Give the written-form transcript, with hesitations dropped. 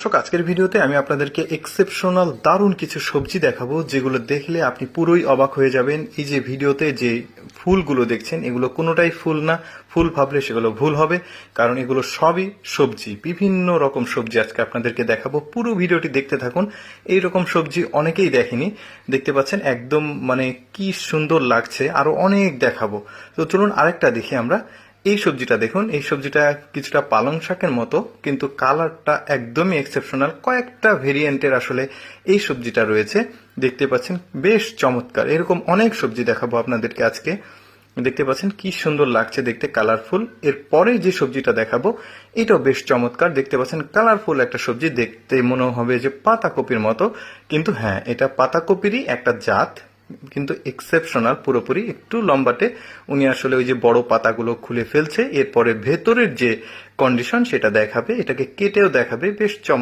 দর্শক, আজকের ভিডিওতে আমি আপনাদেরকে এক্সেপশনাল দারুণ কিছু সবজি দেখাবো যেগুলো দেখলে আপনি পুরোই অবাক হয়ে যাবেন। এই যে ভিডিওতে যে ফুলগুলো দেখছেন এগুলো কোনোটাই ফুল না, ফুল ভাবলে সেগুলো ভুল হবে, কারণ এগুলো সবই সবজি। বিভিন্ন রকম সবজি আজকে আপনাদেরকে দেখাবো, পুরো ভিডিওটি দেখতে থাকুন। এই রকম সবজি অনেকেই দেখেনি, দেখতে পাচ্ছেন একদম মানে কি সুন্দর লাগছে, আরো অনেক দেখাবো। তো চলুন আরেকটা দেখি আমরা। এই সবজিটা দেখুন, এই সবজিটা কিছুটা পালং শাকের মতো, কিন্তু কালারটা একদমই এক্সেপশনাল। কয়েকটা ভেরিয়েন্টের আসলে এই সবজিটা রয়েছে, দেখতে পাচ্ছেন বেশ চমৎকার। এরকম অনেক সবজি দেখাবো আপনাদেরকে আজকে। দেখতে পাচ্ছেন কি সুন্দর লাগছে দেখতে, কালারফুল। এরপরে যে সবজিটা দেখাবো এটাও বেশ চমৎকার, দেখতে পাচ্ছেন কালারফুল একটা সবজি, দেখতে মনে হবে যে পাতাকপির মতো, কিন্তু হ্যাঁ এটা পাতাকপিরই একটা জাত, কিন্তু এক্সেপশনাল পুরোপুরি। একটু লম্বাটে, উনি আসলে ওই যে বড় পাতাগুলো খুলে ফেলছে, এরপরে ভেতরের যে কন্ডিশন সেটা দেখাবে, এটাকে কেটেও দেখাবে, বেশ চমৎকার।